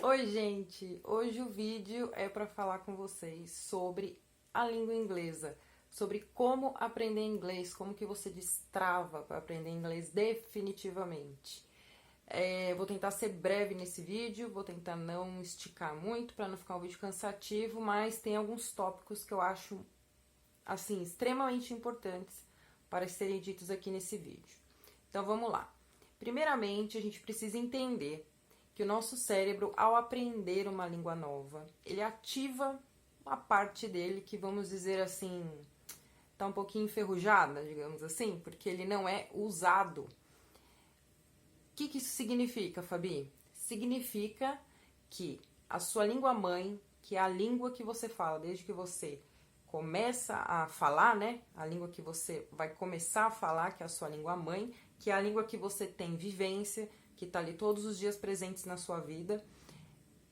Oi, gente! Hoje o vídeo é para falar com vocês sobre a língua inglesa, sobre como aprender inglês, como que você destrava para aprender inglês definitivamente. Vou tentar ser breve nesse vídeo, vou tentar não esticar muito para não ficar um vídeo cansativo, mas tem alguns tópicos que eu acho assim extremamente importantes para serem ditos aqui nesse vídeo. Então vamos lá. Primeiramente, a gente precisa entender que o nosso cérebro, ao aprender uma língua nova, ele ativa uma parte dele que, vamos dizer assim, tá um pouquinho enferrujada, digamos assim, porque ele não é usado. O que isso significa, Fabi? Significa que a sua língua mãe, que é a língua que você fala desde que você começa a falar, né? A língua que você vai começar a falar, que é a sua língua mãe, que é a língua que você tem vivência, que está ali todos os dias presentes na sua vida,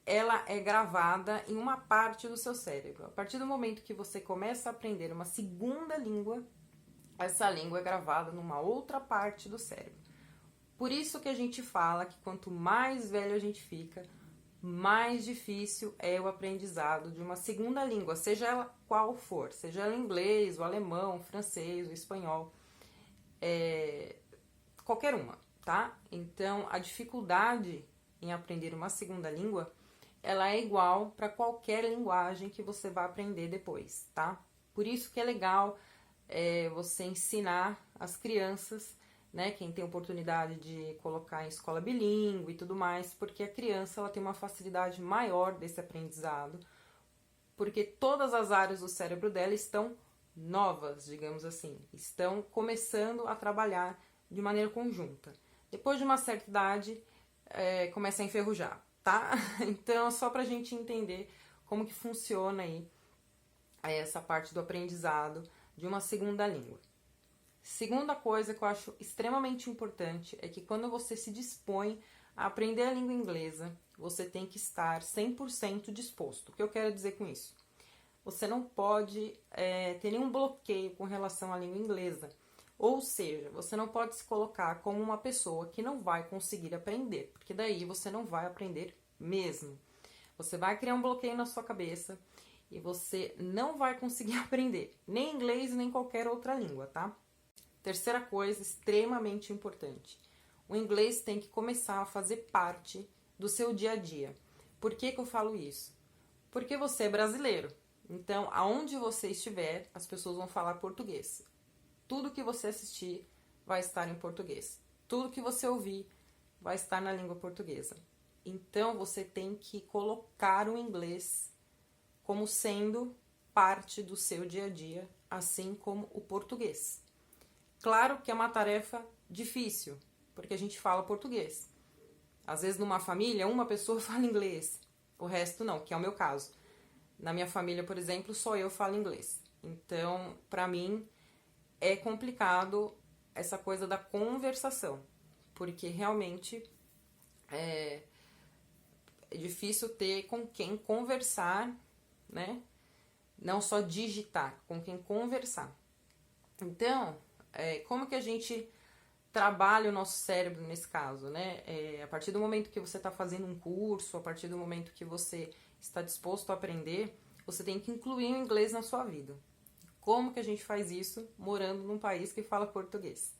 ela é gravada em uma parte do seu cérebro. A partir do momento que você começa a aprender uma segunda língua, essa língua é gravada numa outra parte do cérebro. Por isso que a gente fala que quanto mais velho a gente fica, mais difícil é o aprendizado de uma segunda língua, seja ela qual for, seja ela inglês, o alemão, o francês, o espanhol, qualquer uma, tá? Então, a dificuldade em aprender uma segunda língua, ela é igual para qualquer linguagem que você vai aprender depois, tá? Por isso que é legal você ensinar as crianças, né? Quem tem oportunidade de colocar em escola bilíngue e tudo mais, porque a criança ela tem uma facilidade maior desse aprendizado, porque todas as áreas do cérebro dela estão novas, digamos assim, estão começando a trabalhar de maneira conjunta. Depois de uma certa idade, começa a enferrujar, tá? Então, só pra gente entender como que funciona aí essa parte do aprendizado de uma segunda língua. Segunda coisa que eu acho extremamente importante é que quando você se dispõe a aprender a língua inglesa, você tem que estar 100% disposto. O que eu quero dizer com isso? Você não pode ter nenhum bloqueio com relação à língua inglesa. Ou seja, você não pode se colocar como uma pessoa que não vai conseguir aprender, porque daí você não vai aprender mesmo. Você vai criar um bloqueio na sua cabeça e você não vai conseguir aprender, nem inglês nem qualquer outra língua, tá? Terceira coisa extremamente importante. O inglês tem que começar a fazer parte do seu dia a dia. Por que eu falo isso? Porque você é brasileiro. Então, aonde você estiver, as pessoas vão falar português. Tudo que você assistir vai estar em português. Tudo que você ouvir vai estar na língua portuguesa. Então, você tem que colocar o inglês como sendo parte do seu dia a dia, assim como o português. Claro que é uma tarefa difícil, porque a gente fala português. Às vezes, numa família, uma pessoa fala inglês, o resto não, que é o meu caso. Na minha família, por exemplo, só eu falo inglês. Então, pra mim, é complicado essa coisa da conversação, porque realmente é difícil ter com quem conversar, né? Não só digitar, com quem conversar. Então, como que a gente trabalha o nosso cérebro nesse caso, né? A partir do momento que você está fazendo um curso, a partir do momento que você está disposto a aprender, você tem que incluir o inglês na sua vida. Como que a gente faz isso morando num país que fala português?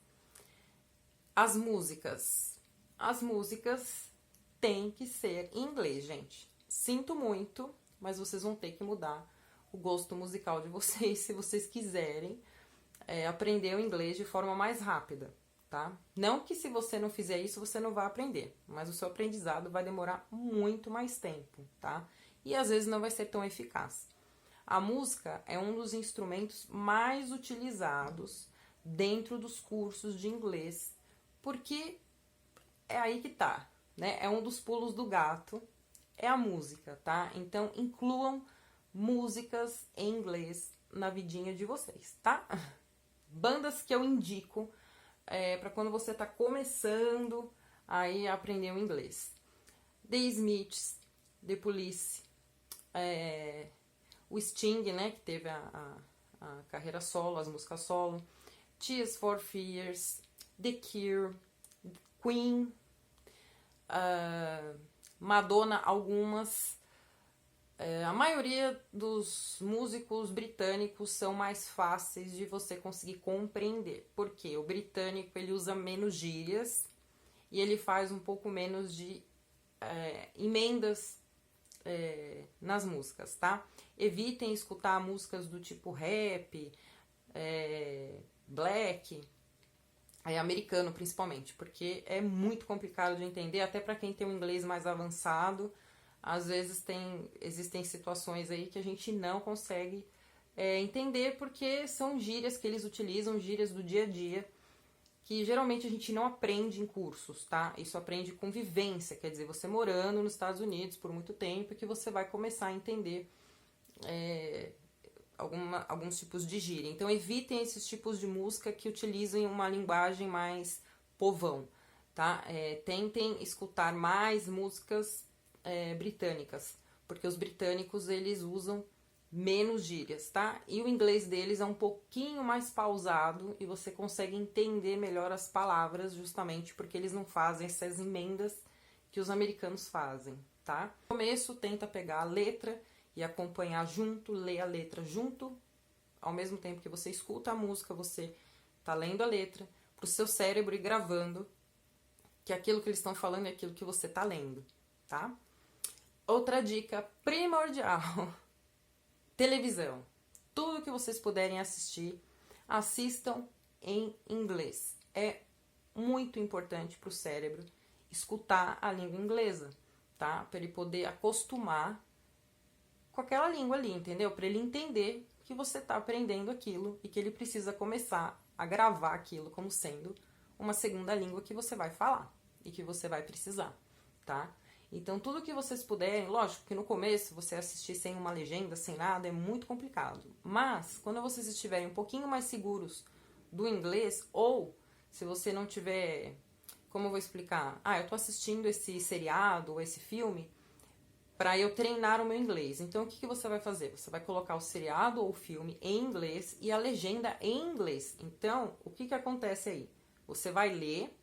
As músicas. As músicas têm que ser em inglês, gente. Sinto muito, mas vocês vão ter que mudar o gosto musical de vocês se vocês quiserem aprender o inglês de forma mais rápida, tá? Não que se você não fizer isso, você não vai aprender, mas o seu aprendizado vai demorar muito mais tempo, tá? E às vezes não vai ser tão eficaz. A música é um dos instrumentos mais utilizados dentro dos cursos de inglês, porque é aí que tá, né? É um dos pulos do gato, é a música, tá? Então incluam músicas em inglês na vidinha de vocês, tá? Bandas que eu indico para quando você tá começando aí a aprender o inglês. The Smiths, The Police, o Sting, né, que teve a carreira solo, as músicas solo, Tears for Fears, The Cure, Queen, Madonna, algumas. A maioria dos músicos britânicos são mais fáceis de você conseguir compreender. Porque o britânico ele usa menos gírias e ele faz um pouco menos de emendas nas músicas, tá? Evitem escutar músicas do tipo rap, black, americano principalmente, porque é muito complicado de entender, até para quem tem um inglês mais avançado. Às vezes existem situações aí que a gente não consegue entender, porque são gírias que eles utilizam, gírias do dia a dia, que geralmente a gente não aprende em cursos, tá? Isso aprende com vivência, quer dizer, você morando nos Estados Unidos por muito tempo, que você vai começar a entender alguns tipos de gíria. Então evitem esses tipos de música que utilizem uma linguagem mais povão, tá? Tentem escutar mais músicas britânicas, porque os britânicos eles usam menos gírias, tá? E o inglês deles é um pouquinho mais pausado e você consegue entender melhor as palavras, justamente porque eles não fazem essas emendas que os americanos fazem, tá? No começo, tenta pegar a letra e acompanhar junto, ler a letra junto, ao mesmo tempo que você escuta a música, você tá lendo a letra, pro seu cérebro ir gravando que aquilo que eles estão falando é aquilo que você tá lendo, tá? Outra dica primordial: televisão. Tudo que vocês puderem assistir, assistam em inglês. É muito importante para o cérebro escutar a língua inglesa, tá? Para ele poder acostumar com aquela língua ali, entendeu? Para ele entender que você está aprendendo aquilo e que ele precisa começar a gravar aquilo como sendo uma segunda língua que você vai falar e que você vai precisar, tá? Então, tudo que vocês puderem, lógico que no começo você assistir sem uma legenda, sem nada, é muito complicado. Mas, quando vocês estiverem um pouquinho mais seguros do inglês, ou se você não tiver, como eu vou explicar? Eu tô assistindo esse seriado ou esse filme para eu treinar o meu inglês. Então, o que você vai fazer? Você vai colocar o seriado ou o filme em inglês e a legenda em inglês. Então, o que acontece aí? Você vai ler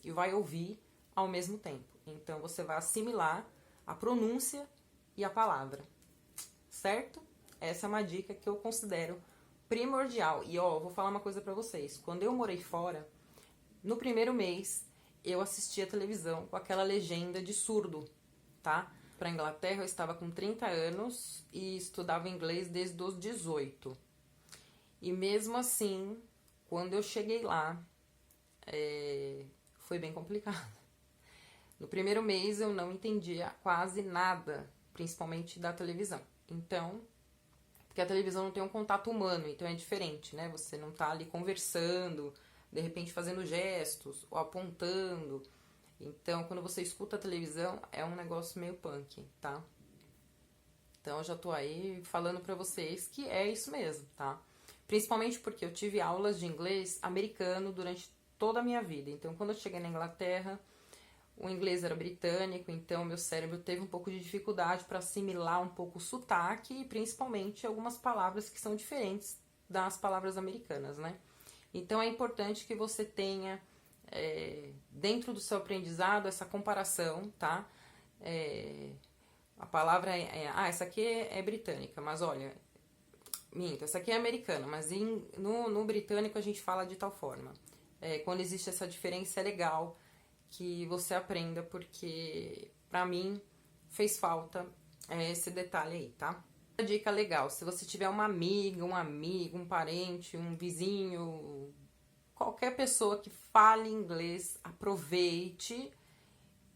e vai ouvir ao mesmo tempo. Então, você vai assimilar a pronúncia e a palavra, certo? Essa é uma dica que eu considero primordial. E, vou falar uma coisa pra vocês. Quando eu morei fora, no primeiro mês, eu assistia televisão com aquela legenda de surdo, tá? Pra Inglaterra, eu estava com 30 anos e estudava inglês desde os 18. E mesmo assim, quando eu cheguei lá, foi bem complicado. No primeiro mês eu não entendia quase nada, principalmente da televisão. Então, porque a televisão não tem um contato humano, então é diferente, né? Você não tá ali conversando, de repente fazendo gestos ou apontando. Então, quando você escuta a televisão, é um negócio meio punk, tá? Então, eu já tô aí falando pra vocês que é isso mesmo, tá? Principalmente porque eu tive aulas de inglês americano durante toda a minha vida. Então, quando eu cheguei na Inglaterra, o inglês era britânico, então meu cérebro teve um pouco de dificuldade para assimilar um pouco o sotaque e principalmente algumas palavras que são diferentes das palavras americanas, né? Então é importante que você tenha dentro do seu aprendizado essa comparação, tá? A palavra essa aqui é britânica, mas olha, minto, essa aqui é americana, mas no britânico a gente fala de tal forma. Quando existe essa diferença é legal que você aprenda, porque pra mim fez falta esse detalhe aí, tá? Uma dica legal: se você tiver uma amiga, um amigo, um parente, um vizinho, qualquer pessoa que fale inglês, aproveite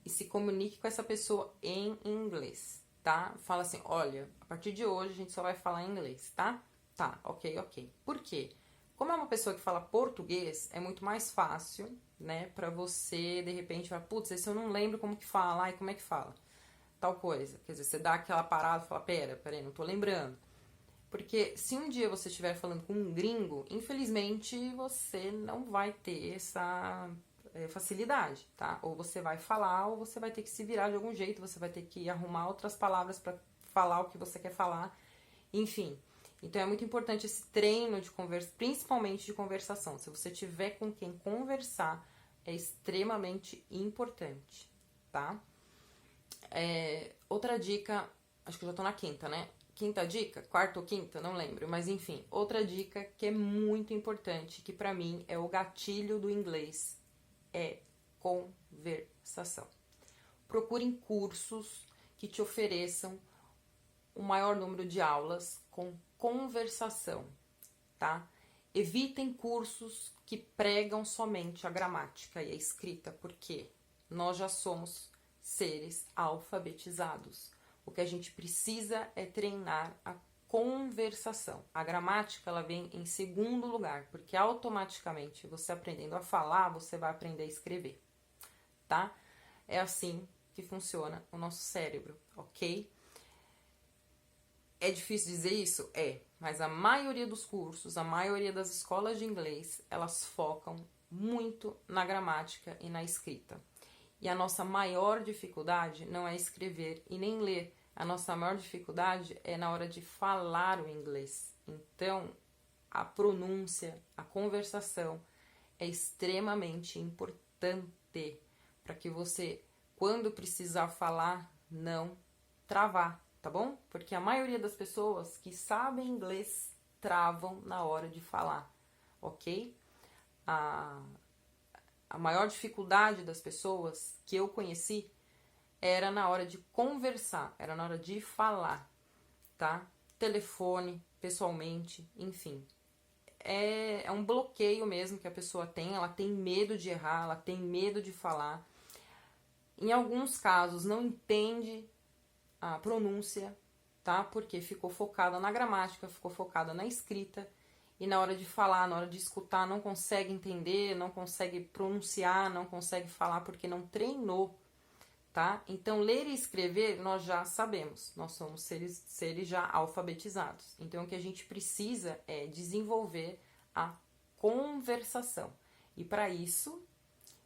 e se comunique com essa pessoa em inglês, tá? Fala assim: olha, a partir de hoje a gente só vai falar inglês, tá? Tá, ok. Por quê? Como é uma pessoa que fala português, é muito mais fácil, né, pra você, de repente, falar, putz, esse eu não lembro como que fala, ai, como é que fala? Tal coisa. Quer dizer, você dá aquela parada e fala, peraí, não tô lembrando. Porque se um dia você estiver falando com um gringo, infelizmente você não vai ter essa facilidade, tá? Ou você vai falar, ou você vai ter que se virar de algum jeito, você vai ter que arrumar outras palavras pra falar o que você quer falar, enfim. Então é muito importante esse treino de conversa, principalmente de conversação. Se você tiver com quem conversar, é extremamente importante, tá? Outra dica, acho que eu já tô na quinta, né? Quinta dica, quarta ou quinta, não lembro, mas enfim, outra dica que é muito importante, que pra mim é o gatilho do inglês, é conversação. Procurem cursos que te ofereçam o maior número de aulas com conversação, tá? Evitem cursos que pregam somente a gramática e a escrita, porque nós já somos seres alfabetizados. O que a gente precisa é treinar a conversação. A gramática, ela vem em segundo lugar, porque automaticamente você aprendendo a falar, você vai aprender a escrever, tá? É assim que funciona o nosso cérebro, ok? É difícil dizer isso? É, mas a maioria dos cursos, a maioria das escolas de inglês, elas focam muito na gramática e na escrita. E a nossa maior dificuldade não é escrever e nem ler. A nossa maior dificuldade é na hora de falar o inglês. Então, a pronúncia, a conversação é extremamente importante para que você, quando precisar falar, não travar, tá bom? Porque a maioria das pessoas que sabem inglês travam na hora de falar, ok? A maior dificuldade das pessoas que eu conheci era na hora de conversar, era na hora de falar, tá? Telefone, pessoalmente, enfim. É um bloqueio mesmo que a pessoa tem, ela tem medo de errar, ela tem medo de falar. Em alguns casos não entende a pronúncia, tá? Porque ficou focada na gramática, ficou focada na escrita e na hora de falar, na hora de escutar, não consegue entender, não consegue pronunciar, não consegue falar porque não treinou, tá? Então, ler e escrever nós já sabemos, nós somos seres já alfabetizados. Então, o que a gente precisa é desenvolver a conversação. E para isso,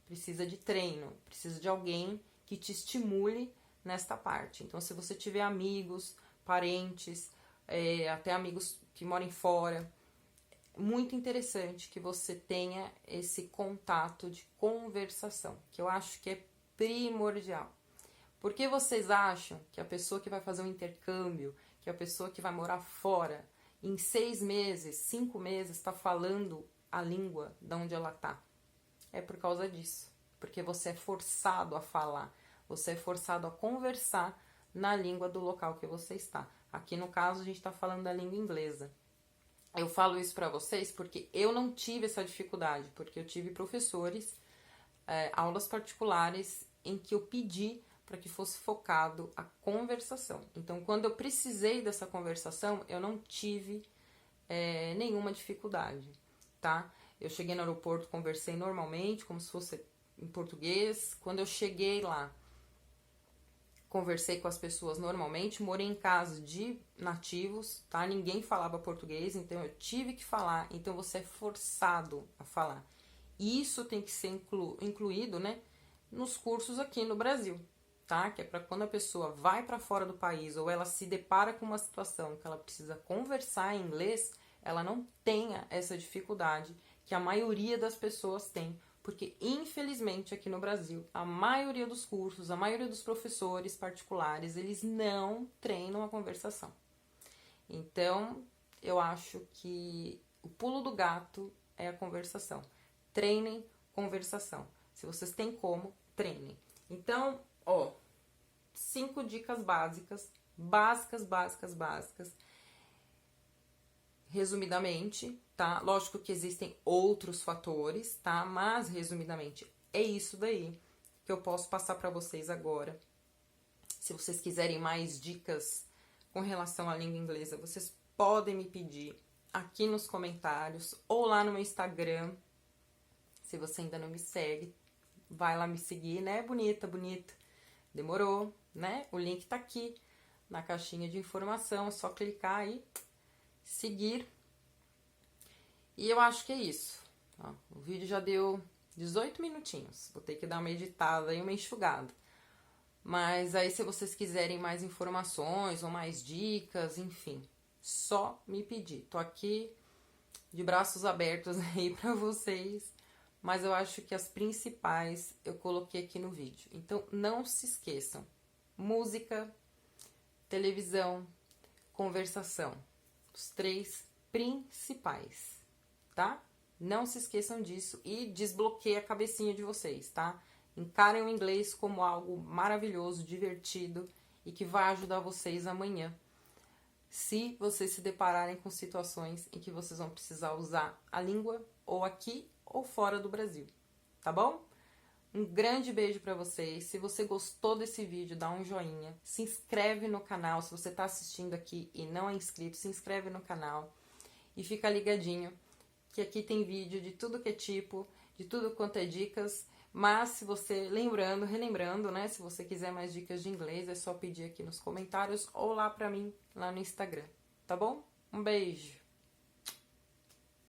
precisa de treino, precisa de alguém que te estimule nesta parte. Então, se você tiver amigos, parentes, até amigos que moram fora, muito interessante que você tenha esse contato de conversação, que eu acho que é primordial. Por que vocês acham que a pessoa que vai fazer um intercâmbio, que a pessoa que vai morar fora, em 6 meses, 5 meses, está falando a língua de onde ela está? É por causa disso. Porque você é forçado a falar, você é forçado a conversar na língua do local que você está. Aqui no caso a gente está falando da língua inglesa. Eu falo isso para vocês porque eu não tive essa dificuldade, porque eu tive professores, aulas particulares em que eu pedi para que fosse focado a conversação. Então, quando eu precisei dessa conversação, eu não tive nenhuma dificuldade, tá? Eu cheguei no aeroporto, conversei normalmente, como se fosse em português. Quando eu cheguei lá, conversei com as pessoas normalmente, morei em casa de nativos, tá? Ninguém falava português, então eu tive que falar. Então você é forçado a falar. E isso tem que ser incluído, né, nos cursos aqui no Brasil, tá? Que é para quando a pessoa vai para fora do país ou ela se depara com uma situação que ela precisa conversar em inglês, ela não tenha essa dificuldade que a maioria das pessoas tem. Porque, infelizmente, aqui no Brasil, a maioria dos cursos, a maioria dos professores particulares, eles não treinam a conversação. Então, eu acho que o pulo do gato é a conversação. Treinem conversação. Se vocês têm como, treinem. Então, 5 dicas básicas. Resumidamente, tá? Lógico que existem outros fatores, tá? Mas, resumidamente, é isso daí que eu posso passar para vocês agora. Se vocês quiserem mais dicas com relação à língua inglesa, vocês podem me pedir aqui nos comentários ou lá no meu Instagram. Se você ainda não me segue, vai lá me seguir, né? Bonita. Demorou, né? O link tá aqui na caixinha de informação, é só clicar aí, seguir. E eu acho que é isso. Ó, o vídeo já deu 18 minutinhos. Vou ter que dar uma editada e uma enxugada. Mas aí, se vocês quiserem mais informações ou mais dicas, enfim, só me pedir. Tô aqui de braços abertos aí pra vocês. Mas eu acho que as principais eu coloquei aqui no vídeo. Então, não se esqueçam. música, televisão, conversação. Os 3 principais, tá? Não se esqueçam disso e desbloqueie a cabecinha de vocês, tá? Encarem o inglês como algo maravilhoso, divertido e que vai ajudar vocês amanhã, se vocês se depararem com situações em que vocês vão precisar usar a língua ou aqui ou fora do Brasil, tá bom? Um grande beijo pra vocês. Se você gostou desse vídeo, dá um joinha. Se inscreve no canal. Se você tá assistindo aqui e não é inscrito, se inscreve no canal. E fica ligadinho, que aqui tem vídeo de tudo que é tipo, de tudo quanto é dicas. Mas se você, relembrando, né? Se você quiser mais dicas de inglês, é só pedir aqui nos comentários ou lá pra mim, lá no Instagram. Tá bom? Um beijo!